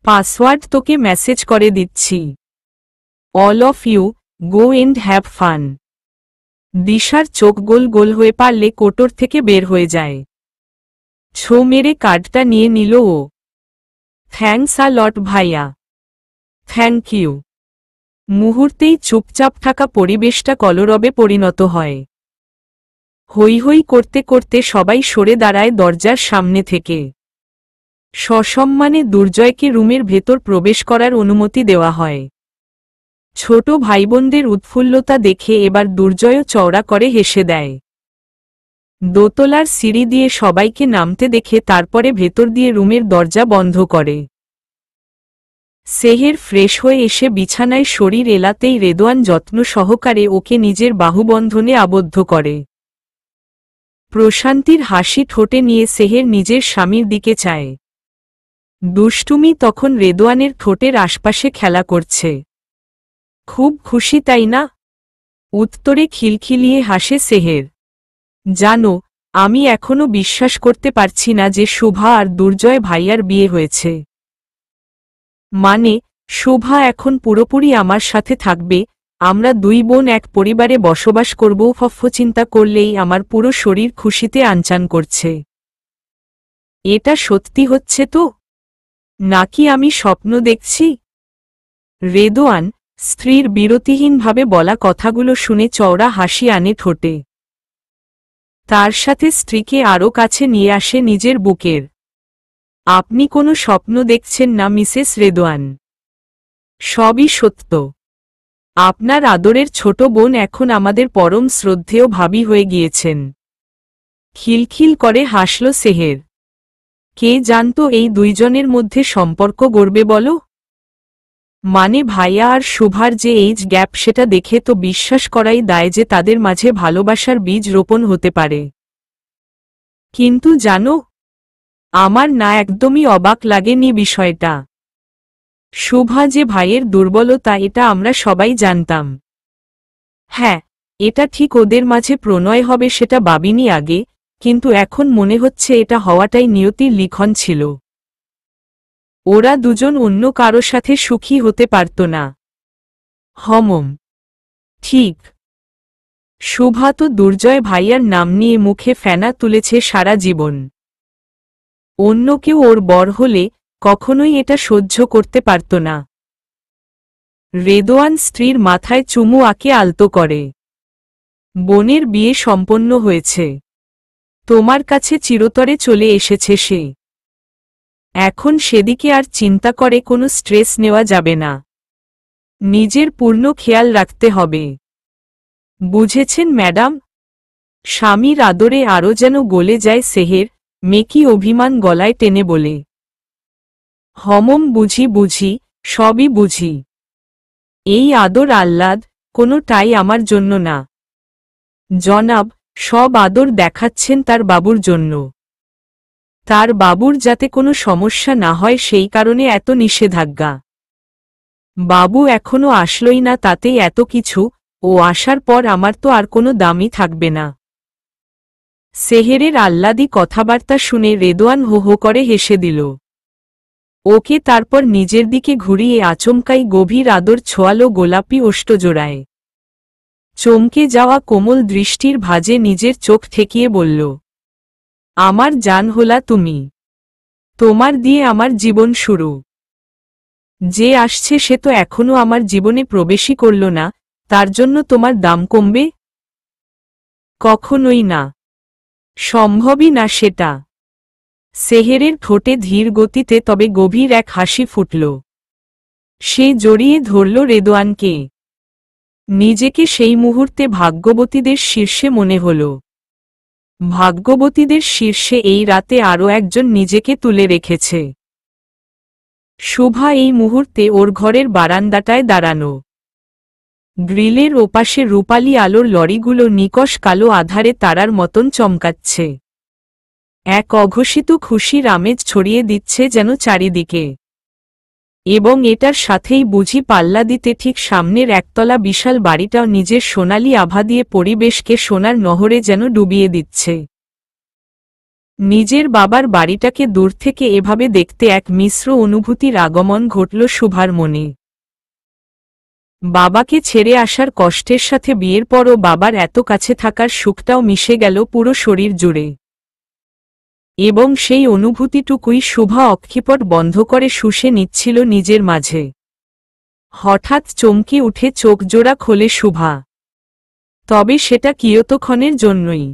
পাসওয়ার্ড তোকে মেসেজ করে দিচ্ছি। All of you go and have fun. দিশার চোখ গোল গোল হয়ে পারলে কোটর থেকে বের হয়ে যায়। ছো মেরে কার্ডটা নিয়ে নিল ও। থ্যাঙ্কস আ লট ভাইয়া। Thank you. মুহূর্তেই চুপচাপ থাকা পরিবেশটা কলরবে পরিণত হয়। হৈ হৈ করতে করতে সবাই সরে দাঁড়ায় দরজার সামনে থেকে। সসম্মানে দুর্জয়কে রুমের ভেতর প্রবেশ করার অনুমতি দেওয়া হয়। ছোট ভাইবোনদের উৎফুল্লতা দেখে এবার দুর্জয়ও চওড়া করে হেসে দেয়। দোতলার সিঁড়ি দিয়ে সবাইকে নামতে দেখে তারপরে ভেতর দিয়ে রুমের দরজা বন্ধ করে। সেহের ফ্রেশ হয়ে এসে বিছানায় শরীর এলাতেই রেদওয়ান যত্ন সহকারে ওকে নিজের বাহুবন্ধনে আবদ্ধ করে। প্রশান্তির হাসি ঠোঁটে নিয়ে সেহের নিজের স্বামীর দিকে চায়। দুষ্টুমি তখন রেদওয়ানের ঠোঁটের আশপাশে খেলা করছে। খুব খুশি তাই না? উত্তরে খিলখিলিয়ে হাসে সেহের। জানো, আমি এখনো বিশ্বাস করতে পারছি না যে শোভা আর দুর্জয় ভাইয়ার বিয়ে হয়েছে। মানে, শোভা এখন পুরোপুরি আমার সাথে থাকবে, আমরা দুই বোন এক পরিবারে বসবাস করব। চিন্তা করলেই আমার পুরো শরীর খুশিতে আনচান করছে। এটা সত্যি হচ্ছে তো, নাকি আমি স্বপ্ন দেখছি? রেদওয়ান স্ত্রীর বিরতিহীনভাবে বলা কথাগুলো শুনে চওড়া হাসি আনে ঠোঁটে। তার সাথে স্ত্রীকে আরও কাছে নিয়ে আসে নিজের বুকের। আপনি কোনো স্বপ্ন দেখছেন না মিসেস রেদওয়ান। সবই সত্য। আপনার আদরের ছোট বোন এখন আমাদের পরম শ্রদ্ধেয় ভাবী হয়ে গিয়েছেন। খিলখিল করে হাসল সেহের। কে জানত এই দুইজনের মধ্যে সম্পর্ক গড়বে বলো? মানে ভাইয়া আর শোভার যে এইজ গ্যাপ, সেটা দেখে তো বিশ্বাস করাই দায় যে তাদের মাঝে ভালোবাসার বীজ রোপণ হতে পারে। কিন্তু জানো, আমার না একদমই অবাক লাগেনি বিষয়টা। শোভা যে ভাইয়ের দুর্বলতা, এটা আমরা সবাই জানতাম। হ্যাঁ, এটা ঠিক ওদের মাঝে প্রণয় হবে সেটা ভাবিনি আগে, কিন্তু এখন মনে হচ্ছে এটা হওয়াটাই নিয়তির লিখন ছিল। ওরা দুজন অন্য কারো সাথে সুখী হতে পারত না। হমম, ঠিক। শোভা তো দুর্জয় ভাইয়ার নাম নিয়ে মুখে ফেনা তুলেছে সারা জীবন। অন্য কেউ ওর বর হলে কখনোই এটা সহ্য করতে পারত না। রেদওয়ান স্ত্রীর মাথায় চুমু আঁকে আলতো করে। বোনের বিয়ে সম্পন্ন হয়েছে। তোমার কাছে চিরতরে চলে এসেছে সে। এখন সেদিকে আর চিন্তা করে কোনো স্ট্রেস নেওয়া যাবে না। নিজের পূর্ণ খেয়াল রাখতে হবে। বুঝেছেন ম্যাডাম? স্বামীর আদরে আরও যেন গলে যায় সেহের, মেকি অভিমান গলায় টেনে বলে। হমম, বুঝি বুঝি, সবই বুঝি। এই আদর আহ্লাদ কোনোটাই আমার জন্য না জনাব, সব আদর দেখাচ্ছেন তার বাবুর জন্য। তার বাবুর যাতে কোনো সমস্যা না হয় সেই কারণে এত নিষেধাজ্ঞা। বাবু এখনো আসলই না, তাতেই এত কিছু। ও আসার পর আমার তো আর কোনো দামই থাকবে না। সেহেরের আহ্লাদী কথাবার্তা শুনে রেদওয়ান হো হো করে হেসে দিল। ওকে তারপর নিজের দিকে ঘুরিয়ে আচমকাই গভীর আদর ছোঁয়ালো গোলাপি ওষ্ঠজোড়ায়। চমকে যাওয়া কোমল দৃষ্টির ভাঁজে নিজের চোখ ঠেকিয়ে বলল, আমার জান হলা তুমি। তোমার দিয়ে আমার জীবন শুরু। যে আসছে সে তো এখনো আমার জীবনে প্রবেশই করল না, তার জন্য তোমার দাম কমবে? কখনোই না। সম্ভবই না সেটা। সেহেরের ঠোঁটে ধীর গতিতে তবে গভীর এক হাসি ফুটল। সে জড়িয়ে ধরল রেদওয়ানকে। নিজেকে সেই মুহূর্তে ভাগ্যবতীদের শীর্ষে মনে হল। ভাগ্যবতীদের শীর্ষে এই রাতে আরও একজন নিজেকে তুলে রেখেছে। শোভা এই মুহূর্তে ওর ঘরের বারান্দাটায় দাঁড়ানো। গ্রিলের ওপাশে রূপালি আলোর লরিগুলো নিকষ কালো আধারে তারার মতন চমকাচ্ছে। এক অঘোষিত খুশির আমেজ ছড়িয়ে দিচ্ছে যেন চারিদিকে। এবং এটার সাথেই বুঝি পাল্লা দিতে ঠিক সামনের একতলা বিশাল বাড়িটাও নিজের সোনালি আভা দিয়ে পরিবেশকে সোনার নহরে যেন ডুবিয়ে দিচ্ছে। নিজের বাবার বাড়িটাকে দূর থেকে এভাবে দেখতে এক মিশ্র অনুভূতির আগমন ঘটল শোভার মনে। বাবাকে ছেড়ে আসার কষ্টের সাথে বিয়ের পরও বাবার এত কাছে থাকার সুখটাও মিশে গেল পুরো শরীর জুড়ে। এবং সেই অনুভূতিটুকুই শুভা অক্ষিপট বন্ধ করে শুষে নিচ্ছিল নিজের মাঝে। হঠাৎ চমকে উঠে চোখ জোড়া খোলে শুভা। তবে সেটা কিয়তক্ষণের জন্যই।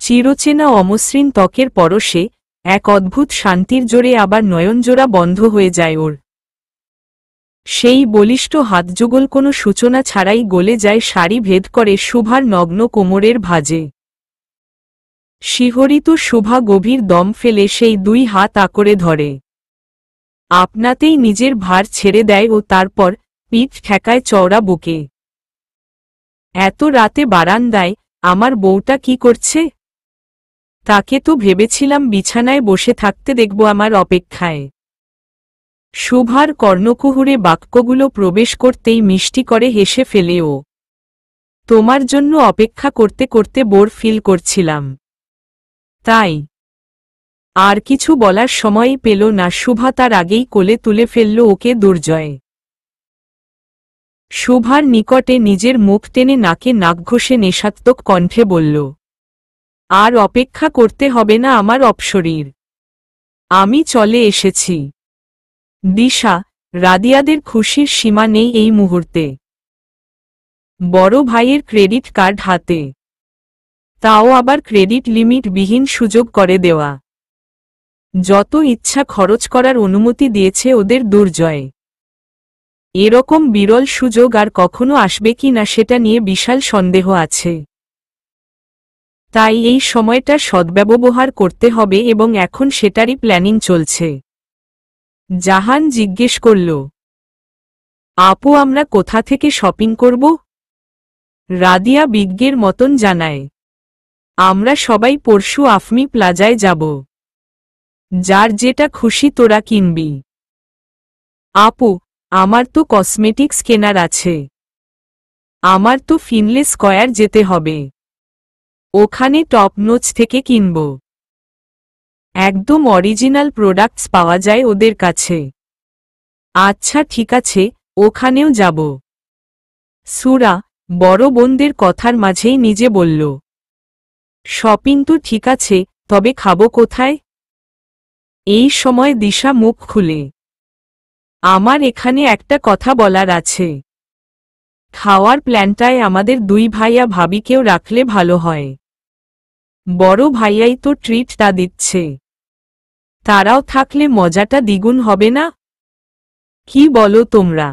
চিরচেনা অমসৃণ ত্বকের পরশে এক অদ্ভুত শান্তির জোরে আবার নয়নজোড়া বন্ধ হয়ে যায় ওর। সেই বলিষ্ঠ হাতযুগল কোনো সূচনা ছাড়াই গলে যায় শাড়ি ভেদ করে শুভার নগ্ন কোমরের ভাঁজে। শিহরিত শুভা গভীর দম ফেলে সেই দুই হাত আঁকড়ে ধরে। আপনাতেই নিজের ভার ছেড়ে দেয় ও তারপর পিঠ ঠেকায় চওড়া বুকে। এত রাতে বারান্দায় আমার বউটা কি করছে? তাকে তো ভেবেছিলাম বিছানায় বসে থাকতে দেখব আমার অপেক্ষায়। শুভার কর্ণকুহুরে বাক্যগুলো প্রবেশ করতেই মিষ্টি করে হেসে ফেলে ও। তোমার জন্য অপেক্ষা করতে করতে বোর ফিল করছিলাম। তাই আর কিছু বলার সময়ই পেল না শুভা, তার আগেই কোলে তুলে ফেলল ওকে দুর্জয়। শুভার নিকটে নিজের মুখ টেনে নাকে নাক ঘষে নেশাত্মক কণ্ঠে বলল, আর অপেক্ষা করতে হবে না আমার অপসরীর, আমি চলে এসেছি। দিশা, রাদিয়াদের খুশির সীমা নেই এই মুহূর্তে। বড় ভাইয়ের ক্রেডিট কার্ড হাতে, তাও আবার ক্রেডিট লিমিট বিহীন সুযোগ করে দেওয়া। যত ইচ্ছা খরচ করার অনুমতি দিয়েছে ওদের দুর্জয়। এরকম বিরল সুযোগ আর কখনো আসবে কি না সেটা নিয়ে বিশাল সন্দেহ আছে। তাই এই সময়টার সদ্ব্যবহার করতে হবে এবং এখন সেটারই প্ল্যানিং চলছে। জাহান জিজ্ঞেস করল, আপু আমরা কোথা থেকে শপিং করব? রাদিয়া বিজ্ঞের মতন জানায়, আমরা সবাই পরশু আফমি প্লাজায় যাব। যার যেটা খুশি তোরা কিনবি। আপু, আমার তো কসমেটিক্স কেনার আছে। আমার তো ফিনলে স্কয়ার যেতে হবে, ওখানে টপ নোচ থেকে কিনব। একদম অরিজিনাল প্রোডাক্টস পাওয়া যায় ওদের কাছে। আচ্ছা ঠিক আছে, ওখানেও যাব। সুরা বড় বোনদের কথার মাঝেই নিজে বলল, শপিং তো ঠিক আছে, তবে খাবো কোথায়? এই সময় দিশা মুখ খুলে, আমার এখানে একটা কথা বলার আছে। খাওয়ার প্ল্যানটায় আমাদের দুই ভাইয়া ভাবিকেও রাখলে ভালো হয়। বড় ভাইয়াই তো ট্রিটটা দিচ্ছে, তারাও থাকলে মজাটা দ্বিগুণ হবে না? কি বলো তোমরা?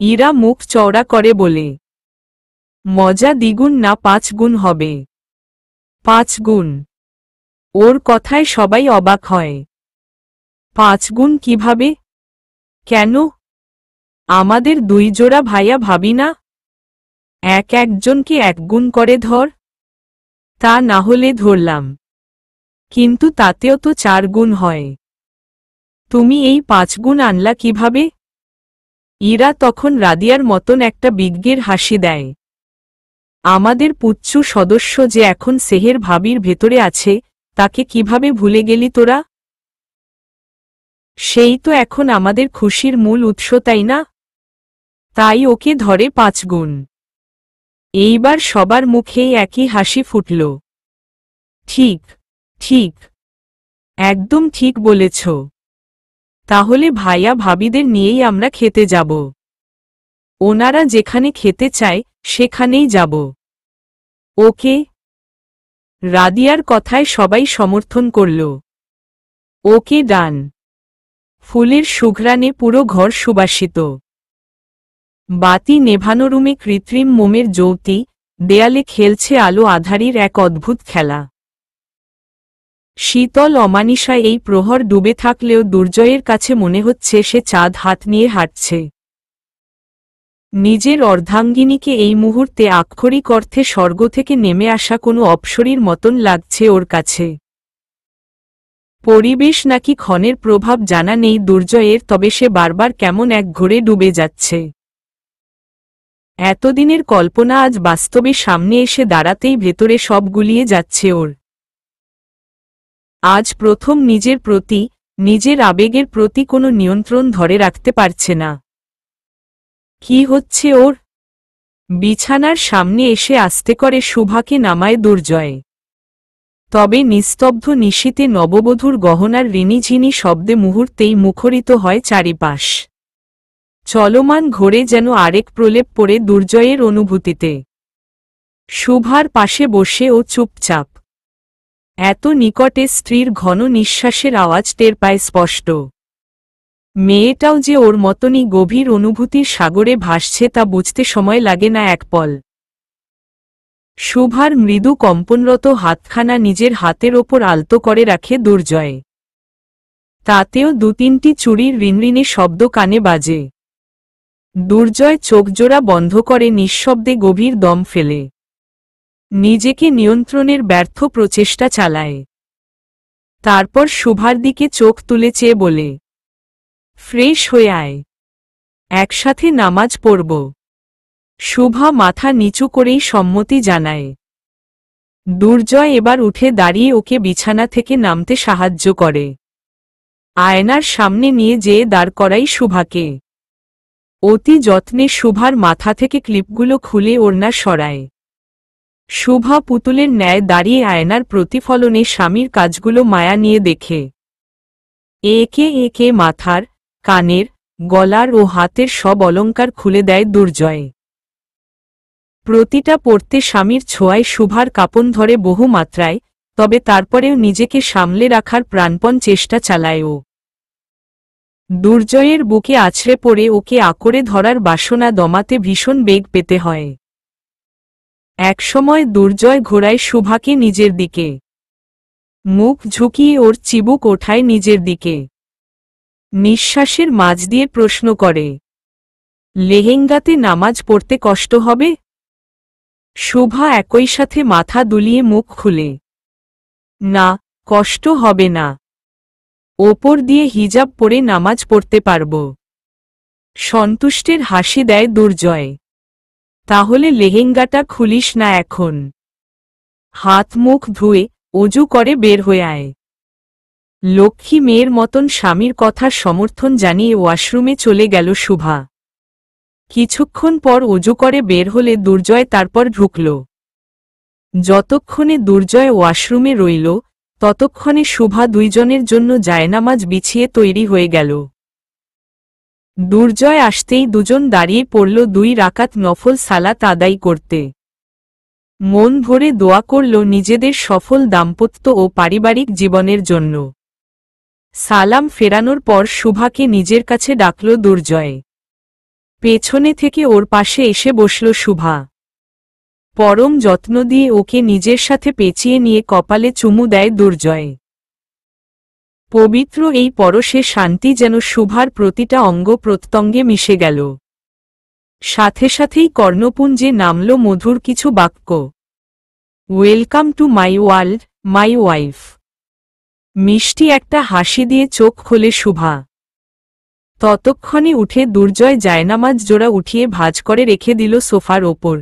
ইরা মুখ চওড়া করে বলে, মজা দ্বিগুণ না 5 গুণ হবে। 5 গুণ? ওর কথায় সবাই অবাক হয়। 5 গুণ কিভাবে? কেন? আমাদের 2 জোড়া ভাইয়া ভাবি না? একজনকে 1 গুণ করে ধর। তা না হলে ধরলাম, কিন্তু তাতেও তো 4 গুণ হয়। তুমি এই 5 গুণ আনলা কিভাবে? ইরা তখন রাদিয়ার মতন একটা বিজ্ঞের হাসি দেয়। আমাদের পুচ্ছু সদস্য যে এখন সেহের ভাবির ভেতরে আছে, তাকে কিভাবে ভুলে গেলি তোরা? সেই তো এখন আমাদের খুশির মূল উৎস, তাই না? তাই ওকে ধরে 5 গুণ। এইবার সবার মুখেই একই হাসি ফুটল। ঠিক ঠিক, একদম ঠিক বলেছ। তাহলে ভাইয়া ভাবিদের নিয়েই আমরা খেতে যাব। ওনারা যেখানে খেতে চায় সেখানেই যাব। ওকে। রাদিয়ার কথায় সবাই সমর্থন করল। ওকে ডান। ফুলের সুঘ্রাণে পুরো ঘর সুবাসিত। বাতি নেভানো রুমে কৃত্রিম মোমের জ্যোতি, দেয়ালে খেলছে আলো আধারির এক অদ্ভুত খেলা। শীতল অমানিসায় এই প্রহর ডুবে থাকলেও দুর্জয়ের কাছে মনে হচ্ছে সে চাঁদ হাত নিয়ে হাঁটছে। নিজের অর্ধাঙ্গিনীকে এই মুহূর্তে আক্ষরিক অর্থে স্বর্গ থেকে নেমে আসা কোনো অপ্সরীর মতন লাগছে ওর কাছে। পরিবেশ নাকি ক্ষণের প্রভাব জানা নেই দুর্জয়ের, তবে সে বারবার কেমন এক ঘোরে ডুবে যাচ্ছে। এতদিনের কল্পনা আজ বাস্তবে সামনে এসে দাঁড়াতেই ভেতরে সব গুলিয়ে যাচ্ছে ওর। আজ প্রথম নিজের প্রতি, নিজের আবেগের প্রতি কোনো নিয়ন্ত্রণ ধরে রাখতে পারছে না। কি হচ্ছে ওর? বিছানার সামনে এসে আস্তে করে শুভাকে নামায় দুর্জয়। তবে নিস্তব্ধ নিশীতে নববধূর গহনার রিনিঝিনি শব্দে মুহূর্তেই মুখরিত হয় চারিপাশ। চলমান ঘোরে যেন আরেক প্রলেপ পড়ে দুর্জয়ের অনুভূতিতে। শুভার পাশে বসে ও চুপচাপ। এত নিকটে স্ত্রীর ঘন নিঃশ্বাসের আওয়াজ টের পায় স্পষ্ট। মেয়েটাও যে ওর মতনই গভীর অনুভূতির সাগরে ভাসছে তা বুঝতে সময় লাগে না এক পল। শুভার মৃদু কম্পনরত হাতখানা নিজের হাতের ওপর আলতো করে রাখে দুর্জয়। তাতেও দু তিনটি চুড়ির রিনরিনে শব্দ কানে বাজে। দুর্জয় চোখজোড়া বন্ধ করে নিঃশব্দে গভীর দম ফেলে। নিজেকে নিয়ন্ত্রণের ব্যর্থ প্রচেষ্টা চালায়। তারপর শুভার দিকে চোখ তুলে চেয়ে বলে, ফ্রেশ হয়ে আয়, একসাথে নামাজ পড়ব। শুভা মাথা নিচু করেই সম্মতি জানায়। দুর্জয় এবার উঠে দাঁড়িয়ে ওকে বিছানা থেকে নামতে সাহায্য করে। আয়নার সামনে নিয়ে যেয়ে দাঁড় করাই শুভাকে। অতি যত্নে শুভার মাথা থেকে ক্লিপগুলো খুলে ওড়না সরায়। শুভা পুতুলের ন্যায় দাঁড়িয়ে আয়নার প্রতিফলনে স্বামীর কাজগুলো মায়া নিয়ে দেখে। একে একে মাথার, কানের, গলার ও হাতের সব অলংকার খুলে দেয় দুর্জয়। প্রতিটা পড়তে স্বামীর ছোঁয়ায় শুভার কাঁপন ধরে বহু মাত্রায়, তবে তারপরেও নিজেকে সামলে রাখার প্রাণপণ চেষ্টা চালায় ও। দুর্জয়ের বুকে আছড়ে পড়ে ওকে আঁকড়ে ধরার বাসনা দমাতে ভীষণ বেগ পেতে হয়। একসময় দুর্জয় ঘোরায় শুভাকে নিজের দিকে। মুখ ঝুঁকিয়ে ওর চিবুক ওঠায় নিজের দিকে। নিঃশ্বাসের মাঝ দিয়ে প্রশ্ন করে, লেহেঙ্গাতে নামাজ পড়তে কষ্ট হবে? শুভা একই সাথে মাথা দুলিয়ে মুখ খুলে, না, কষ্ট হবে না। ওপর দিয়ে হিজাব পরে নামাজ পড়তে পারব। সন্তুষ্টের হাসি দেয় দুর্জয়। তাহলে লেহেঙ্গাটা খুলিস না এখন। হাত মুখ ধুয়ে অজু করে বের হয়ে আয়। লক্ষ্মী মেয়ের মতন স্বামীর কথার সমর্থন জানিয়ে ওয়াশরুমে চলে গেল শুভা। কিছুক্ষণ পর অজু করে বের হলে দুর্জয় তারপর ঢুকল। যতক্ষণে দুর্জয় ওয়াশরুমে রইল, ততক্ষণে শুভা দুইজনের জন্য জায়নামাজ বিছিয়ে তৈরি হয়ে গেল। দুর্জয় আসতেই দুজন দাঁড়িয়ে পড়ল 2 রাকাত নফল সালাত আদায় করতে। মন ভরে দোয়া করল নিজেদের সফল দাম্পত্য ও পারিবারিক জীবনের জন্য। সালাম ফেরানোর পর শুভাকে নিজের কাছে ডাকল দুর্জয়। পেছনে থেকে ওর পাশে এসে বসল শুভা। পরম যত্ন দিয়ে ওকে নিজের সাথে পেঁচিয়ে নিয়ে কপালে চুমু দেয় দুর্জয়। পবিত্র এই পরশে শান্তি যেন শুভার প্রতিটা অঙ্গ প্রত্যঙ্গে মিশে গেল। সাথে সাথেই কর্ণপুঞ্জে নামল মধুর কিছু বাক্য। Welcome to my world, my wife. মিষ্টি একটা হাসি দিয়ে চোখ খোলে শুভা। ততক্ষণে উঠে দুর্জয় জায়নামাজ জোড়া উঠিয়ে ভাঁজ করে রেখে দিল সোফার ওপর।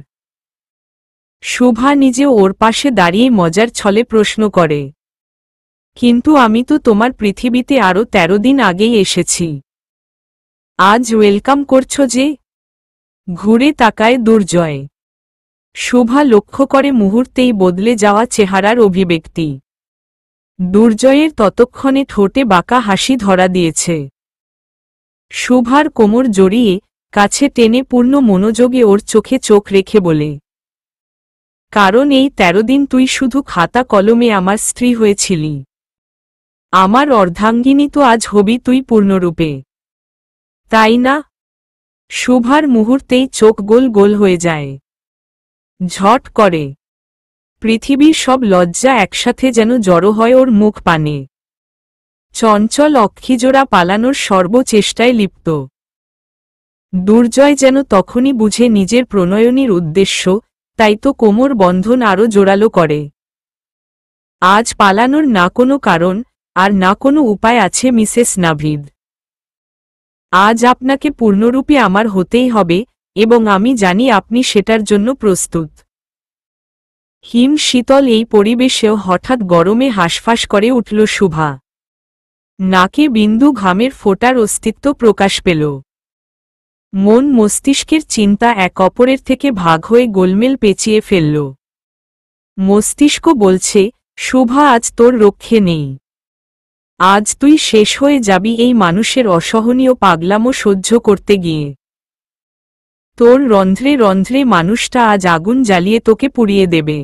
শুভা নিজে ওর পাশে দাঁড়িয়ে মজার ছলে প্রশ্ন করে, কিন্তু আমি তো তোমার পৃথিবীতে আরও 13 দিন আগেই এসেছি। আজ ওয়েলকাম করছো যে? ঘুরে তাকায় দুর্জয়। শুভা লক্ষ্য করে মুহূর্তেই বদলে যাওয়া চেহারার অভিব্যক্তি। দুর্জয়ের ততক্ষণে ঠোঁটে বাঁকা হাসি ধরা দিয়েছে। শুভার কোমর জড়িয়ে কাছে টেনে পূর্ণ মনোযোগে ওর চোখে চোখ রেখে বলে, কারণ এই 13 দিন তুই শুধু খাতা কলমে আমার স্ত্রী হয়েছিলি। আমার অর্ধাঙ্গিনী তো আজ হবি তুই পূর্ণরূপে, তাই না? শুভার মুহূর্তেই চোখ গোল গোল হয়ে যায়। ঝট করে পৃথিবীর সব লজ্জা একসাথে যেন জড়ো হয় ওর মুখ পানে। চঞ্চল অক্ষিজোড়া পালানোর সর্বচেষ্টায় লিপ্ত। দুর্জয় যেন তখনই বুঝে নিজের প্রণয়নীর উদ্দেশ্য, তাই তো কোমর বন্ধন আরও জোরালো করে। আজ পালানোর না কোনো কারণ আর না কোনো উপায় আছে মিসেস নাভিদ। আজ আপনাকে পূর্ণরূপে আমার হতেই হবে, এবং আমি জানি আপনি সেটার জন্য প্রস্তুত। হিম শীতল এই পরিবেশেও হঠাৎ গরমে হাঁসফাঁস করে উঠল শুভা। নাকে বিন্দু ঘামের ফোঁটার অস্তিত্ব প্রকাশ পেল। মন মস্তিষ্কের চিন্তা এক অপরের থেকে ভাগ হয়ে গোলমেল পেঁচিয়ে ফেলল। মস্তিষ্ক বলছে, শুভা আজ তোর রক্ষে নেই। আজ তুই শেষ হয়ে যাবি এই মানুষের অসহনীয় পাগলামো সহ্য করতে গিয়ে। তোর রন্ধ্রে রন্ধ্রে মানুষটা আজ আগুন জ্বালিয়ে তোকে পুড়িয়ে দেবে,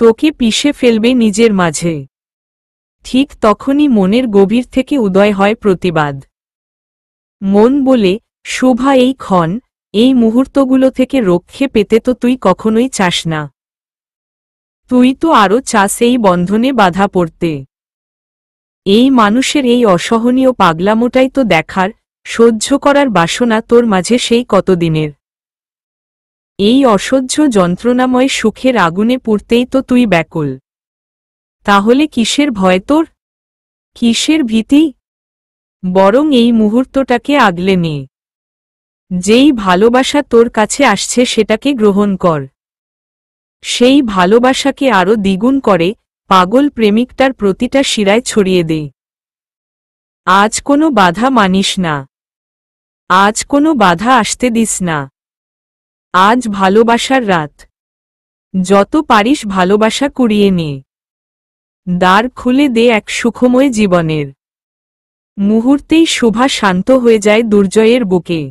তোকে পিষে ফেলবে নিজের মাঝে। ঠিক তখনই মনের গভীর থেকে উদয় হয় প্রতিবাদ। মন বলে, শুভা এই ক্ষণ, এই মুহূর্তগুলো থেকে রক্ষে পেতে তো তুই কখনোই চাস না। তুই তো আরও চাস এই বন্ধনে বাধা পড়তে। এই মানুষের এই অসহনীয় পাগলামোটাই তো দেখার, সহ্য করার বাসনা তোর মাঝে সেই কতদিনের। এই অসহ্য যন্ত্রণাময় সুখের আগুনে পুড়তেই তো তুই ব্যাকুল। তাহলে কিসের ভয় তোর, কিসের ভীতি? বরং এই মুহূর্তটাকে আগলে নে। যেই ভালোবাসা তোর কাছে আসছে সেটাকে গ্রহণ কর। সেই ভালোবাসাকে আরও দ্বিগুণ করে পাগল প্রেমিকটার প্রতিটা শিরায় ছড়িয়ে দে। আজ কোনো বাধা মানিস না, আজ কোনো বাধা আসতে দিস না। আজ ভালোবাসার রাত, যত পারিস ভালোবাসা কুড়িয়ে নে। দ্বার খুলে দে এক সুখময় জীবনের। মুহূর্তেই শুভা শান্ত হয়ে যায় দুর্জয়ের বুকে।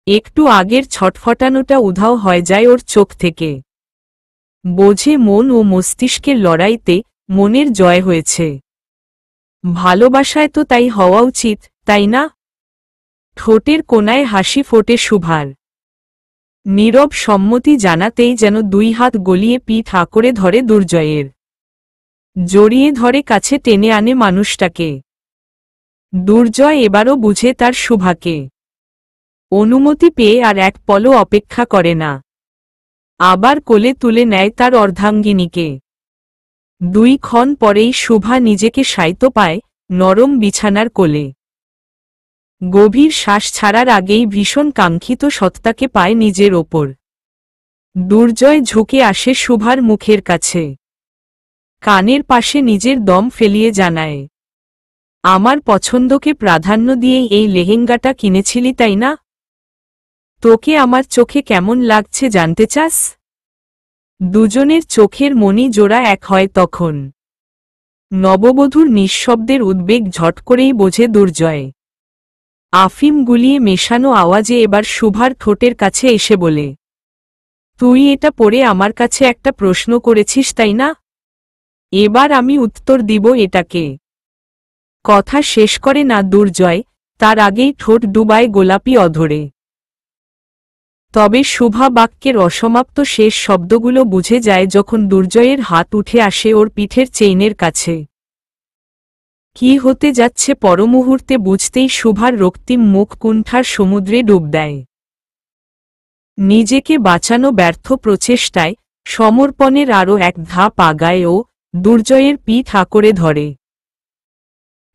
একটু আগের ছটফটানোটা উধাও হয়ে যায় ওর চোখ থেকে। বোঝে মন ও মস্তিষ্কের লড়াইতে মনের জয় হয়েছে। ভালোবাসায় তো তাই হওয়া উচিত, তাই না? ঠোঁটের কোণায় হাসি ফোটে শুভার। নীরব সম্মতি জানাতেই যেন দুই হাত গলিয়ে পিঠ আঁকড়ে ধরে দুর্জয়ের। জড়িয়ে ধরে কাছে টেনে আনে মানুষটাকে। দুর্জয় এবারও বুঝে তার শুভাকে। অনুমতি পেয়ে আর এক পলও অপেক্ষা করে না। আবার কোলে তুলে নেয় তার অর্ধাঙ্গিনীকে। দুই ক্ষণ পরেই শুভা নিজেকে শায়িত পায় নরম বিছানার কোলে। গভীর শ্বাস ছাড়ার আগেই ভীষণ কাঙ্ক্ষিত সত্তাকে পায় নিজের ওপর। দুর্জয় ঝুঁকে আসে শুভার মুখের কাছে। কানের পাশে নিজের দম ফেলিয়ে জানায়, আমার পছন্দকে প্রাধান্য দিয়েই এই লেহেঙ্গাটা কিনেছিলি তাই না? তোকে আমার চোখে কেমন লাগছে জানতে চাস? দুজনের চোখের মনি জোড়া এক হয় তখন। নববধূর নিঃশব্দের উদ্বেগ ঝট করেই বোঝে দুর্জয়। আফিম গুলিয়ে মেশানো আওয়াজে এবার শুভার ঠোঁটের কাছে এসে বলে, তুই এটা পরে আমার কাছে একটা প্রশ্ন করেছিস তাই না? এবার আমি উত্তর দিব এটাকে। কথা শেষ করে না দুর্জয়, তার আগেই ঠোঁট ডুবায় গোলাপি অধরে। তবে শুভা বাক্যের অসমাপ্ত শেষ শব্দগুলো বুঝে যায় যখন দুর্জয়ের হাত উঠে আসে ওর পিঠের চেইনের কাছে। কি হতে যাচ্ছে পরমুহূর্তে বুঝতেই শুভার রক্তিম মুখ কুণ্ঠার সমুদ্রে ডুব দেয়। নিজেকে বাঁচানো ব্যর্থ প্রচেষ্টায় সমর্পণের আরও এক ধাপ আগায় ও দুর্জয়ের পিঠ আঁকড়ে ধরে।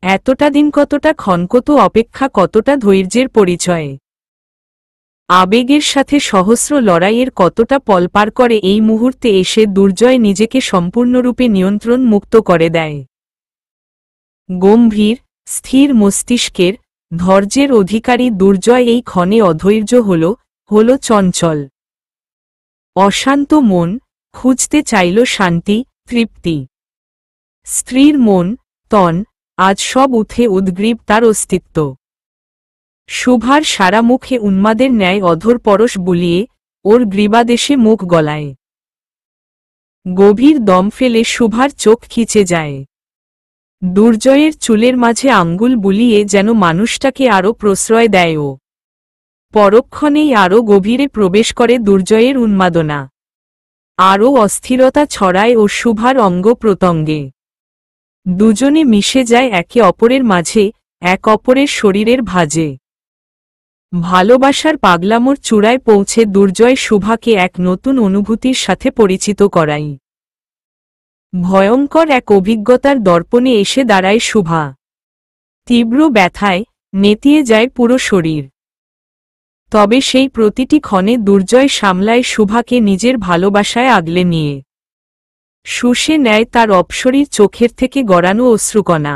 এতটা দিন কতটা ক্ষণ, কত অপেক্ষা, কতটা ধৈর্যের পরিচয়। আবেগের সাথে সহস্র লড়াইয়ের কতটা পল পার করে এই মুহূর্তে এসে দুর্জয় নিজেকে সম্পূর্ণরূপে নিয়ন্ত্রণ মুক্ত করে দেয়। গম্ভীর স্থির মস্তিষ্কের ধৈর্যের অধিকারী দুর্জয় এই ক্ষণে অধৈর্য হল চঞ্চল। অশান্ত মন খুঁজতে চাইল শান্তি, তৃপ্তি। স্ত্রীর মন তন আজ সব উঠে উদ্গ্রীব তার অস্তিত্ব। শুভার সারা মুখে উন্মাদের ন্যায় অধর পরশ বুলিয়ে ওর গ্রীবাদেশে মুখ গলায়। গভীর দম ফেলে শুভার চোখ খিচে যায়। দুর্জয়ের চুলের মাঝে আঙ্গুল বুলিয়ে যেন মানুষটাকে আরও প্রশ্রয় দেয় ও। পরক্ষণেই আরও গভীরে প্রবেশ করে দুর্জয়ের উন্মাদনা। আরও অস্থিরতা ছড়ায় ও শুভার অঙ্গ প্রত্যঙ্গে। দুজনে মিশে যায় একে অপরের মাঝে, এক অপরের শরীরের ভাঁজে। ভালোবাসার পাগলামোর চূড়ায় পৌঁছে দুর্জয় শুভাকে এক নতুন অনুভূতির সাথে পরিচিত করায়। ভয়ঙ্কর এক অভিজ্ঞতার দর্পণে এসে দাঁড়ায় শুভা। তীব্র ব্যথায় নেতিয়ে যায় পুরো শরীর। তবে সেই প্রতিটি ক্ষণে দুর্জয় সামলায় শুভাকে নিজের ভালোবাসায় আগলে নিয়ে। শুষে নেয় তার অপসরীর চোখের থেকে গড়ানো অশ্রুকণা।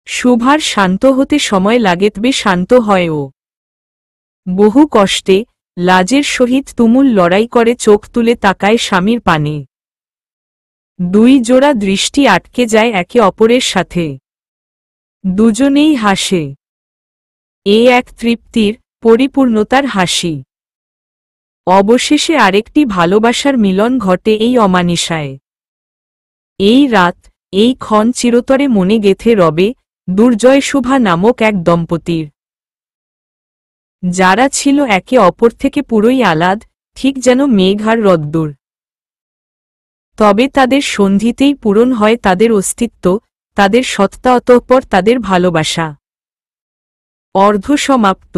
শুভার শান্ত হতে সময় লাগে, তবে শান্ত হয় ও। বহু কষ্টে লাজের সহিত তুমুল লড়াই করে চোখ তুলে তাকায় স্বামীর পানে। দুই জোড়া দৃষ্টি আটকে যায় একে অপরের সাথে। দুজনেই হাসে। এ এক তৃপ্তির, পরিপূর্ণতার হাসি। অবশেষে আরেকটি ভালোবাসার মিলন ঘটে এই অমানিসায়। এই রাত, এই ক্ষণ চিরতরে মনে গেঁথে রবে দুর্জয় শুভা নামক এক দম্পতির, যারা ছিল একে অপর থেকে পুরোই আলাদ, ঠিক যেন মেঘ আর রোদ্দুর। তবে তাদের সন্ধিতেই পূরণ হয় তাদের অস্তিত্ব, তাদের সত্তা, অতঃপর তাদের ভালোবাসা। অর্ধসমাপ্ত।